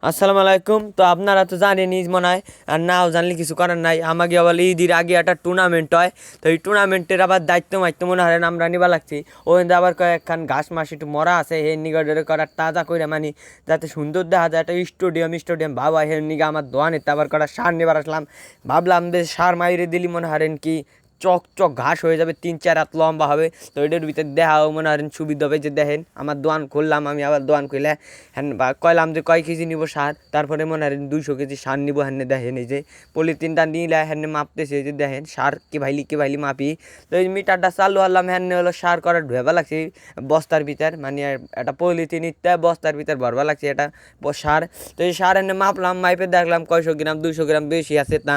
আসসালামু আলাইকুম। তো আপনারা তো জানেনই মনে হয়, আর নাও জানলে কিছু করার নাই। আমাকে আবার ঈদের আগে একটা টুর্নামেন্ট হয়, তো এই টুর্নামেন্টের আবার দায়িত্ব মাইত্য মনে হয় আমরা নিবা লাগছি। ওখানে আবার কয়েকখান ঘাস মাস একটু মরা আছে, হে নিগড়ে করা তাজা করে মানি যাতে সুন্দর দেখা যায়। একটা স্টেডিয়াম ভাবা হে নিগা আমার দোয়ানিতে আবার কটা সার নেবার আসলাম। ভাবলাম যে সার মাইরে দিলি মনে হারেন কি চক চক ঘাস হয়ে যাবে, 3-4 হাত লম্বা হবে। তো এটার ভিতরে দেখাও মনে হয় সুবিধা হবে। যে দেখেন আমার দোয়ান খুললাম, আমি আবার দোয়ান খুলে হ্যাঁ বা কইলাম যে কয় কেজি নিব সার, তারপরে মনে হয় 200 কেজি সার নিব। হ্যাঁ দেখেন এই যে পলিথিনটা নিলে হ্যাঁ মাপতেছে, এই যে দেখেন সার কি ভাইলি মাপি। তো এই মিটারটা চালু হলাম, হ্যাঁ হলো সার করার ঢুয়েবা লাগছে বস্তার ভিতর, মানে একটা পলিথিন ইত্যা বস্তার ভিতর ভরবা লাগছে এটা সার। তো এই সার এনে মাপলাম, মাইপে দেখলাম কয়শো গ্রাম 200 গ্রাম বেশি আছে, তা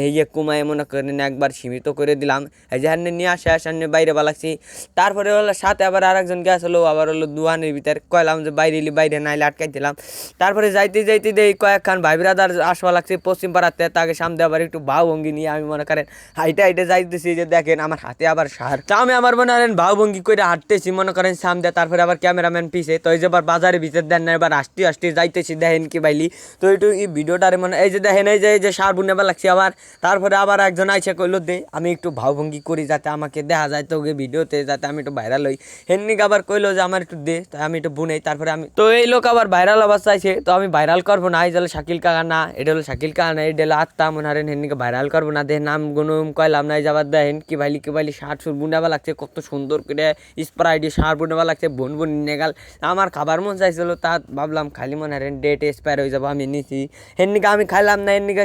এই কমায় মনে করেন একবার সীমিত করে দিলাম। এই যে হ্যাঁ নিয়ে আসে বাইরে বালাচ্ছি। তারপরে হলো সাথে আবার আরেকজন গ্যাস হলো, আবার হলো দোয়ানের ভিতর কইলাম যে বাইরে নাইলে আটকাই দিলাম। তারপরে যাইতে দেই কয়েকখান ভাই ব্রাদার আসবা লাগছে পশ্চিম পাড়াতে। তাকে সামনে আবার একটু ভাও ভঙ্গি নিয়ে আমি মনে করেন হাইটে যাইতেছি, যে দেখেন আমার হাতে আবার সার। তা আমি আমার মনে করেন ভাও ভঙ্গি করে হাঁটতেছি মনে করেন সামনে। তারপরে আবার ক্যামেরাম্যান পিছে, তো এই যে আবার বাজারের ভিতর দেন না, এবার আসতে যাইতেছি দেখেন কি বাইলি। তো একটু এই ভিডিওটার মানে এই যে দেখেন এই যে সার বুনেবার লাগছে আবার। তারপরে আবার একজন আইসা কইলো দে আমি একটু ভাবভঙ্গি করি যাতে আমাকে দেখা যায় তো ভিডিওতে, যাতে আমি একটু ভাইরাল হই। হেননিক আবার কইলো যে আমার একটু দে, তাই আমি একটু বুনেই। তারপরে আমি তো এই লোক আবার ভাইরাল আবার চাইছে, তো আমি ভাইরাল করবো না। এই হলো শাকিল কাকা না, এটা হলো শাকিল কাকা না, এটা হলো আত্মা মনে হারেন। হেননিকে ভাইরাল করবো না, দেহ নাম গুনুম কইলাম না। এই যাবার দেখেন কি ভাইলি সার সুর বুনাবা লাগছে, কত সুন্দর করে স্প্রাইট সার বুনাবা লাগছে, বুন নেগাল। আমার খাবার মন চাইছিল, তা ভাবলাম খালি মনে হারেন ডেট এক্সপায়ার হয়ে যাবো, আমি নিছি। হেননিকে আমি খাইলাম না, হেননিকে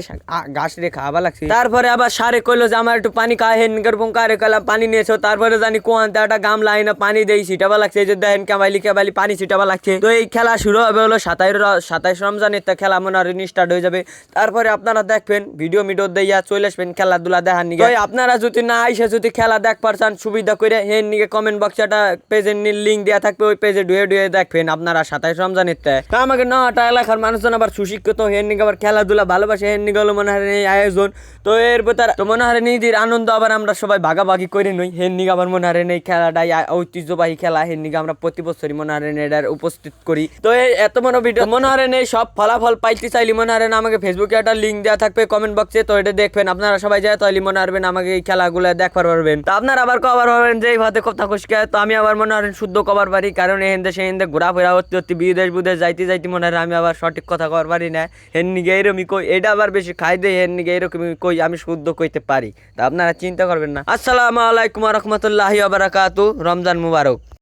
ঘাস রে খাওয়াবা লাগছে। তারপরে আবার সারে কইলো যে আমার একটু পানি খাওয়া। হেননিকের পঙ্কারে কইলাম পানি নিয়েছো। তারপরে জানি কোয়ান্তে একটা গামলা আইনা পানি দেই ছিটাবা লাগছে, যে দেখেন কেবাইলি পানি ছিটাবা লাগছে। তো এই খেলা শুরু হবে হলো 27 রমজানের, তা খেলা মনে হয় স্টার্ট হয়ে যাবে। তারপরে আপনারা দেখবেন ভিডিও দিয়া চলে আসবেন খেলাধুলা দেখার নিগে। আপনারা যদি না আইসে যদি খেলা দেখ পারছেন সুবিধা করে হেন নিগে কমেন্ট বক্সে একটা পেজের লিঙ্ক দেওয়া থাকবে, ওই পেজে ডুয়ে দেখবেন আপনারা 27 রমজানের। তা আমাকে নটা এলাকার মানুষজন আবার সুশিক্ষিত, হেন নিগে আবার খেলাধুলা ভালোবাসে, হেন নিগে হলো মনে হয় এই আয়োজন। তো এর ভেতর তো মনে হয় নিজের আনন্দ আবার আমরা সবাই ভাগাভাগি করে নই। হেন নিগে আবার মনে হয় এই খেলাটাই ঐতিহ্যবাহী খেলা, হেন নিগে আমরা প্রতি বছরই মনে হয় এটার উপস্থিত করি। তো এই এত বড় ভিডিও মনে হয় এই সব ফলাফল পাইতে চাইলে মনে হয় আমাকে ফেসবুকে একটা লিঙ্ক দেওয়া থাকবে কমেন্ট বক্সে, তো এটা দেখবেন আপনারা সবাই যায়, তাহলে মনে হারবেন আমাকে এই খেলাগুলো দেখবার পারবেন। তো আপনারা আবার কবার পারবেন যে এই ভাতে কথা খুশকে। তো আমি আবার মনে হয় শুদ্ধ কবার পারি, কারণ এহেন দেশে ঘোরাফেরা হতে বিদেশ যাইতে মনে হয় আমি আবার সঠিক কথা কবার পারি না। হেন নিগে এরকমই কই, এটা আবার বেশি খাই দেয়, হেন নিগে এরকমই কই আমি শুদ্ধ কইতে পারি। তা আপনারা চিন্তা করবেন না। আসসালামু আলাইকুম ওয়া রাহমাতুল্লাহি ওয়া বারাকাতুহু। রমজান মুবারক।